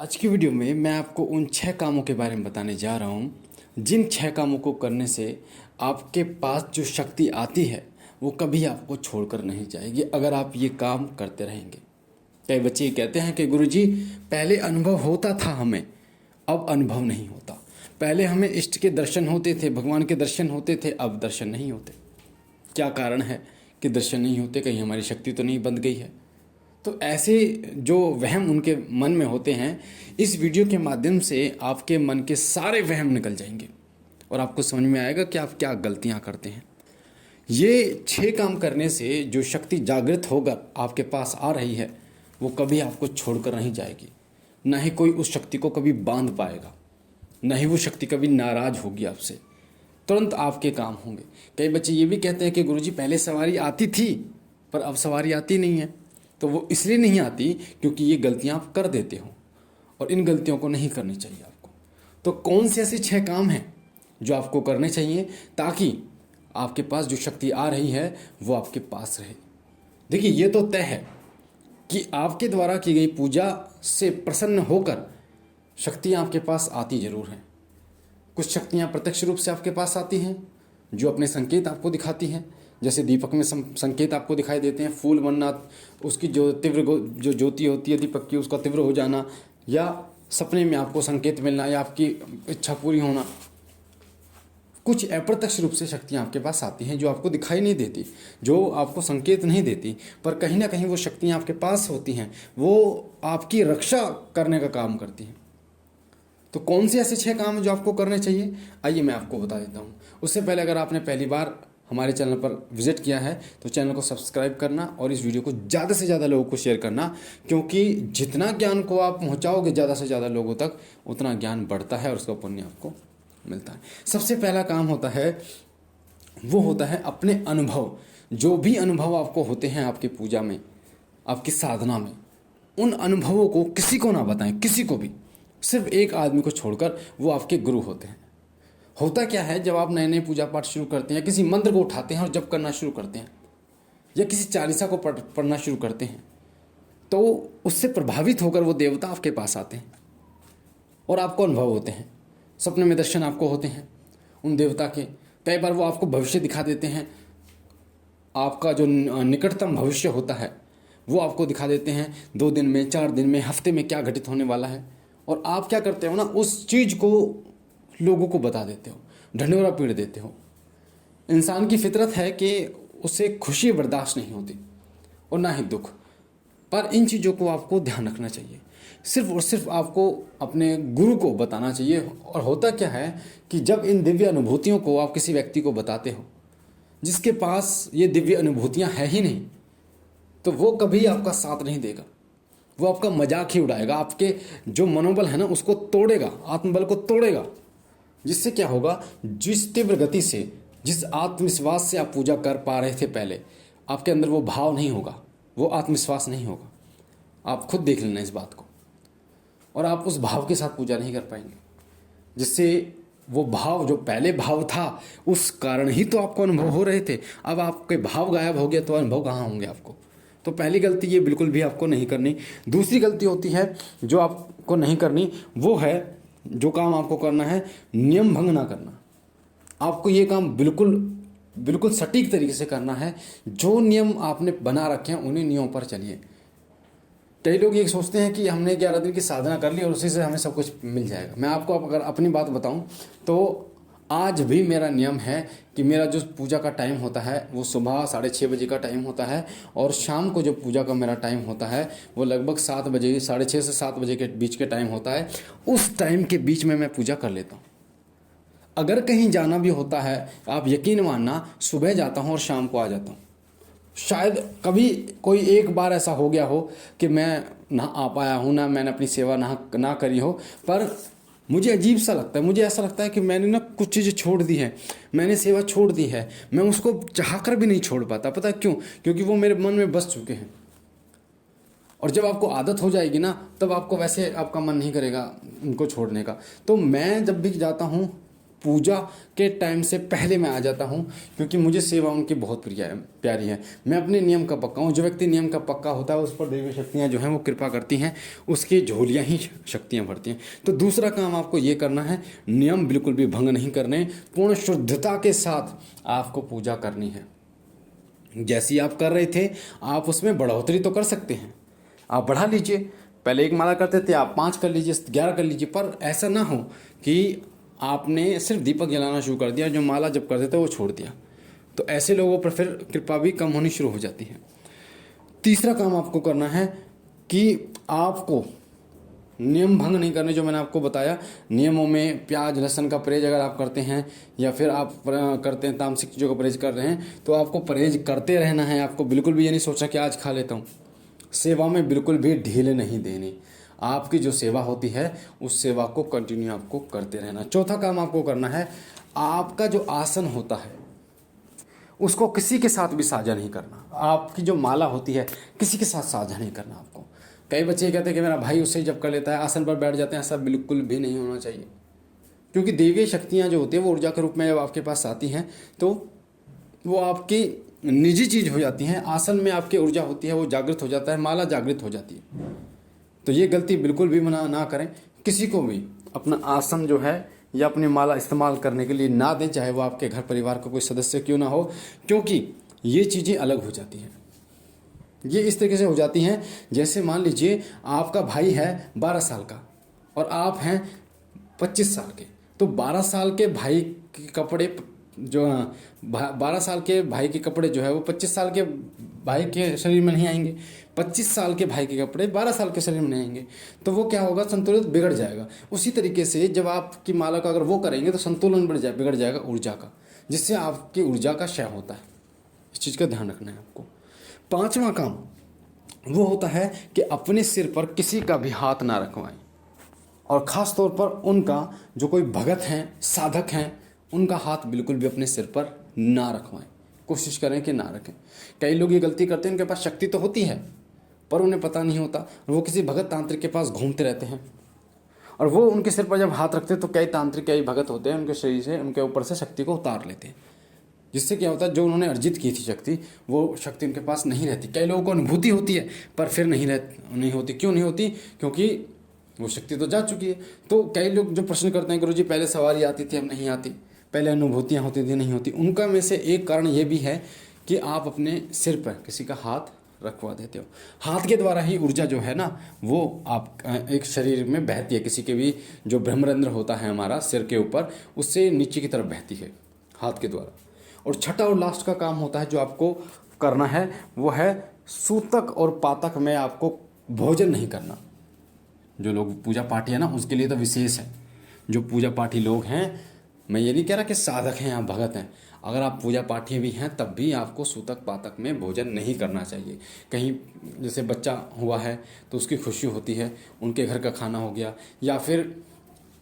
आज की वीडियो में मैं आपको उन 6 कामों के बारे में बताने जा रहा हूँ जिन 6 कामों को करने से आपके पास जो शक्ति आती है वो कभी आपको छोड़कर नहीं जाएगी अगर आप ये काम करते रहेंगे। कई बच्चे कहते हैं कि गुरुजी पहले अनुभव होता था हमें, अब अनुभव नहीं होता। पहले हमें इष्ट के दर्शन होते थे, भगवान के दर्शन होते थे, अब दर्शन नहीं होते। क्या कारण है कि दर्शन नहीं होते? कहीं हमारी शक्ति तो नहीं बंद गई है? तो ऐसे जो वहम उनके मन में होते हैं, इस वीडियो के माध्यम से आपके मन के सारे वहम निकल जाएंगे और आपको समझ में आएगा कि आप क्या गलतियां करते हैं। ये 6 काम करने से जो शक्ति जागृत होकर आपके पास आ रही है वो कभी आपको छोड़कर नहीं जाएगी। ना ही कोई उस शक्ति को कभी बांध पाएगा, ना ही वो शक्ति कभी नाराज होगी आपसे। तुरंत आपके काम होंगे। कई बच्चे ये भी कहते हैं कि गुरुजी पहले सवारी आती थी पर अब सवारी आती नहीं है। तो वो इसलिए नहीं आती क्योंकि ये गलतियां आप कर देते हो और इन गलतियों को नहीं करनी चाहिए आपको। तो कौन से ऐसे 6 काम हैं जो आपको करने चाहिए ताकि आपके पास जो शक्ति आ रही है वो आपके पास रहे? देखिए, ये तो तय है कि आपके द्वारा की गई पूजा से प्रसन्न होकर शक्तियाँ आपके पास आती जरूर हैं। कुछ शक्तियाँ प्रत्यक्ष रूप से आपके पास आती हैं जो अपने संकेत आपको दिखाती हैं। जैसे दीपक में संकेत आपको दिखाई देते हैं, फूल बनना, उसकी जो तीव्र जो ज्योति होती है दीपक की, उसका तीव्र हो जाना, या सपने में आपको संकेत मिलना, या आपकी इच्छा पूरी होना। कुछ अप्रत्यक्ष रूप से शक्तियाँ आपके पास आती हैं जो आपको दिखाई नहीं देती, जो आपको संकेत नहीं देती, पर कहीं ना कहीं वो शक्तियाँ आपके पास होती हैं, वो आपकी रक्षा करने का काम करती हैं। तो कौन से ऐसे 6 काम हैं जो आपको करने चाहिए, आइए मैं आपको बता देता हूँ। उससे पहले अगर आपने पहली बार हमारे चैनल पर विजिट किया है तो चैनल को सब्सक्राइब करना और इस वीडियो को ज़्यादा से ज़्यादा लोगों को शेयर करना, क्योंकि जितना ज्ञान को आप पहुँचाओगे ज़्यादा से ज़्यादा लोगों तक उतना ज्ञान बढ़ता है और उसका पुण्य आपको मिलता है। सबसे पहला काम होता है वो होता है अपने अनुभव। जो भी अनुभव आपको होते हैं आपकी पूजा में, आपकी साधना में, उन अनुभवों को किसी को ना बताएं, किसी को भी, सिर्फ एक आदमी को छोड़कर, वो आपके गुरु होते हैं। होता क्या है, जब आप नए नए पूजा पाठ शुरू करते हैं, किसी मंत्र को उठाते हैं और जप करना शुरू करते हैं, या किसी चालीसा को पढ़ना शुरू करते हैं, तो उससे प्रभावित होकर वो देवता आपके पास आते हैं और आपको अनुभव होते हैं। सपने में दर्शन आपको होते हैं उन देवता के। कई बार वो आपको भविष्य दिखा देते हैं, आपका जो निकटतम भविष्य होता है वो आपको दिखा देते हैं, 2 दिन में, 4 दिन में, हफ्ते में क्या घटित होने वाला है। और आप क्या करते हो ना, उस चीज़ को लोगों को बता देते हो, ढंढोरा पीट देते हो। इंसान की फितरत है कि उसे खुशी बर्दाश्त नहीं होती और ना ही दुख, पर इन चीज़ों को आपको ध्यान रखना चाहिए। सिर्फ और सिर्फ आपको अपने गुरु को बताना चाहिए। और होता क्या है कि जब इन दिव्य अनुभूतियों को आप किसी व्यक्ति को बताते हो जिसके पास ये दिव्य अनुभूतियाँ है ही नहीं, तो वो कभी आपका साथ नहीं देगा, वो आपका मजाक ही उड़ाएगा, आपके जो मनोबल है ना उसको तोड़ेगा, आत्मबल को तोड़ेगा। जिससे क्या होगा, जिस तीव्र गति से, जिस आत्मविश्वास से आप पूजा कर पा रहे थे पहले, आपके अंदर वो भाव नहीं होगा, वो आत्मविश्वास नहीं होगा। आप खुद देख लेना इस बात को। और आप उस भाव के साथ पूजा नहीं कर पाएंगे, जिससे वो भाव, जो पहले भाव था, उस कारण ही तो आपको अनुभव हो रहे थे। अब आपके भाव गायब हो गया तो अनुभव कहाँ होंगे आपको? तो पहली गलती ये बिल्कुल भी आपको नहीं करनी। दूसरी गलती होती है जो आपको नहीं करनी, वो है, जो काम आपको करना है, नियम भंग ना करना। आपको ये काम बिल्कुल बिल्कुल सटीक तरीके से करना है। जो नियम आपने बना रखे हैं उन्हीं नियमों पर चलिए। कई लोग ये सोचते हैं कि हमने 11 दिन की साधना कर ली और उसी से हमें सब कुछ मिल जाएगा। मैं आपको अगर अपनी बात बताऊं तो आज भी मेरा नियम है कि मेरा जो पूजा का टाइम होता है वो सुबह 6:30 बजे का टाइम होता है, और शाम को जो पूजा का मेरा टाइम होता है वो लगभग 7 बजे, 6:30 से 7 बजे के बीच के टाइम होता है। उस टाइम के बीच में मैं पूजा कर लेता हूँ। अगर कहीं जाना भी होता है, आप यकीन मानना, सुबह जाता हूँ और शाम को आ जाता हूँ। शायद कभी कोई एक बार ऐसा हो गया हो कि मैं ना आ पाया हूँ, ना मैंने अपनी सेवा ना करी हो, पर मुझे अजीब सा लगता है। मुझे ऐसा लगता है कि मैंने ना कुछ चीज़ें छोड़ दी है, मैंने सेवा छोड़ दी है। मैं उसको चाहकर भी नहीं छोड़ पाता। पता है क्यों? क्योंकि वो मेरे मन में बस चुके हैं। और जब आपको आदत हो जाएगी ना, तब आपको वैसे आपका मन नहीं करेगा उनको छोड़ने का। तो मैं जब भी जाता हूँ पूजा के टाइम से पहले मैं आ जाता हूँ, क्योंकि मुझे सेवा उनकी बहुत प्यारी है। मैं अपने नियम का पक्का हूँ। जो व्यक्ति नियम का पक्का होता है उस पर देवी शक्तियाँ जो हैं वो कृपा करती हैं, उसकी झोलियाँ ही शक्तियाँ भरती हैं। तो दूसरा काम आपको ये करना है, नियम बिल्कुल भी भंग नहीं करने, पूर्ण शुद्धता के साथ आपको पूजा करनी है। जैसी आप कर रहे थे आप उसमें बढ़ोतरी तो कर सकते हैं, आप बढ़ा लीजिए। पहले 1 माला करते थे, आप 5 कर लीजिए, 11 कर लीजिए, पर ऐसा ना हो कि आपने सिर्फ दीपक जलाना शुरू कर दिया, जो माला जब करते थे वो छोड़ दिया। तो ऐसे लोगों पर फिर कृपा भी कम होनी शुरू हो जाती है। तीसरा काम आपको करना है कि आपको नियम भंग नहीं करने, जो मैंने आपको बताया। नियमों में प्याज लहसुन का परहेज अगर आप करते हैं, या फिर आप करते हैं तामसिक चीज़ों का परहेज कर रहे हैं, तो आपको परहेज करते रहना है। आपको बिल्कुल भी ये नहीं सोचना कि आज खा लेता हूँ। सेवा में बिल्कुल भी ढील नहीं देनी। आपकी जो सेवा होती है उस सेवा को कंटिन्यू आपको करते रहना। चौथा काम आपको करना है, आपका जो आसन होता है उसको किसी के साथ भी साझा नहीं करना। आपकी जो माला होती है किसी के साथ साझा नहीं करना आपको। कई बच्चे कहते हैं कि मेरा भाई उससे जब कर लेता है आसन पर बैठ जाते हैं, ऐसा बिल्कुल भी नहीं होना चाहिए। क्योंकि देवीय शक्तियाँ जो होती हैं वो ऊर्जा के रूप में जब आपके पास आती हैं तो वो आपकी निजी चीज़ हो जाती हैं। आसन में आपकी ऊर्जा होती है वो जागृत हो जाता है, माला जागृत हो जाती है। तो ये गलती बिल्कुल भी मना ना करें। किसी को भी अपना आसन जो है या अपनी माला इस्तेमाल करने के लिए ना दें, चाहे वो आपके घर परिवार का कोई सदस्य क्यों ना हो, क्योंकि ये चीज़ें अलग हो जाती हैं। ये इस तरीके से हो जाती हैं, जैसे मान लीजिए आपका भाई है 12 साल का और आप हैं 25 साल के, तो 12 साल के भाई के कपड़े जो 12 साल के भाई के कपड़े जो है वो 25 साल के भाई के शरीर में नहीं आएंगे। 25 साल के भाई के कपड़े 12 साल के शरीर में नहीं आएंगे, तो वो क्या होगा, संतुलित बिगड़ जाएगा। उसी तरीके से जब आपकी माला का अगर वो करेंगे तो संतुलन बिगड़ जाएगा ऊर्जा का, जिससे आपकी ऊर्जा का क्षय होता है। इस चीज़ का ध्यान रखना है आपको। 5वां काम वो होता है कि अपने सिर पर किसी का भी हाथ ना रखवाएं, और ख़ास तौर पर उनका जो कोई भगत हैं, साधक हैं, उनका हाथ बिल्कुल भी अपने सिर पर ना रखवाएं। कोशिश करें कि ना रखें। कई लोग ये गलती करते हैं, उनके पास शक्ति तो होती है पर उन्हें पता नहीं होता, वो किसी भगत तांत्रिक के पास घूमते रहते हैं, और वो उनके सिर पर जब हाथ रखते हैं तो कई तांत्रिक, कई भगत होते हैं, उनके शरीर से, उनके ऊपर से शक्ति को उतार लेते हैं, जिससे क्या होता है, जो उन्होंने अर्जित की थी शक्ति, वो शक्ति उनके पास नहीं रहती। कई लोगों को अनुभूति होती है पर फिर नहीं होती। क्यों नहीं होती? क्योंकि वो शक्ति तो जा चुकी है। तो कई लोग जो प्रश्न करते हैं, गुरुजी पहले सवारी आती थी अब नहीं आती, पहले अनुभूतियाँ होती थी नहीं होती, उनका में से एक कारण ये भी है कि आप अपने सिर पर किसी का हाथ रखवा देते हो। हाथ के द्वारा ही ऊर्जा जो है ना वो आप एक शरीर में बहती है। किसी के भी जो ब्रह्मरंध्र होता है हमारा सिर के ऊपर, उससे नीचे की तरफ बहती है हाथ के द्वारा। और छठा और लास्ट का काम होता है जो आपको करना है, वो है सूतक और पातक में आपको भोजन नहीं करना। जो लोग पूजा पाठी है ना उसके लिए तो विशेष है। जो पूजा पाठी लोग हैं, मैं ये नहीं कह रहा कि साधक हैं या भगत हैं, अगर आप पूजा पाठी भी हैं तब भी आपको सूतक पातक में भोजन नहीं करना चाहिए। कहीं जैसे बच्चा हुआ है तो उसकी खुशी होती है, उनके घर का खाना हो गया, या फिर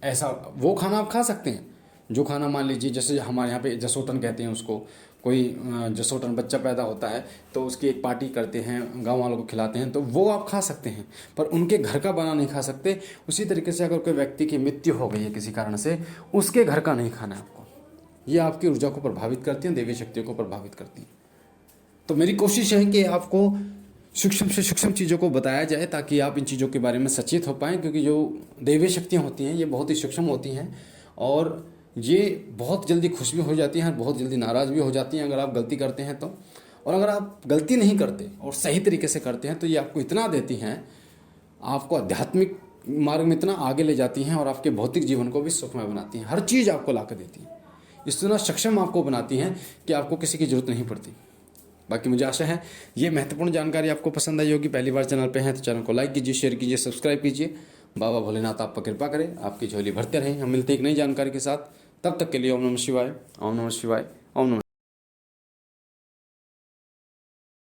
ऐसा वो खाना आप खा सकते हैं जो खाना, मान लीजिए जैसे हमारे यहाँ पे जसोटन कहते हैं उसको, कोई जसोटन बच्चा पैदा होता है तो उसकी एक पार्टी करते हैं, गांव वालों को खिलाते हैं, तो वो आप खा सकते हैं, पर उनके घर का बना नहीं खा सकते। उसी तरीके से अगर कोई व्यक्ति की मृत्यु हो गई है किसी कारण से, उसके घर का नहीं खाना है आपको। ये आपकी ऊर्जा को प्रभावित करती हैं, देवी शक्तियों को प्रभावित करती हैं। तो मेरी कोशिश है कि आपको सूक्ष्म से सूक्ष्म चीज़ों को बताया जाए ताकि आप इन चीज़ों के बारे में सचेत हो पाएँ, क्योंकि जो देवी शक्तियाँ होती हैं ये बहुत ही सूक्ष्म होती हैं और ये बहुत जल्दी खुश भी हो जाती हैं, बहुत जल्दी नाराज़ भी हो जाती हैं अगर आप गलती करते हैं तो। और अगर आप गलती नहीं करते और सही तरीके से करते हैं तो ये आपको इतना देती हैं, आपको आध्यात्मिक मार्ग में इतना आगे ले जाती हैं और आपके भौतिक जीवन को भी सुखमय बनाती हैं। हर चीज़ आपको ला कर देती हैं, इतना सक्षम आपको बनाती हैं कि आपको किसी की ज़रूरत नहीं पड़ती। बाकी मुझे आशा है ये महत्वपूर्ण जानकारी आपको पसंद आई होगी। पहली बार चैनल पे हैं तो चैनल को लाइक कीजिए, शेयर कीजिए, सब्सक्राइब कीजिए। बाबा भोलेनाथ आप पर कृपा करें, आपकी झोली भरते रहें। हम मिलते एक नई जानकारी के साथ, तब तक के लिए ओम नमः शिवाय, ओम नमः शिवाय, ओम नमः।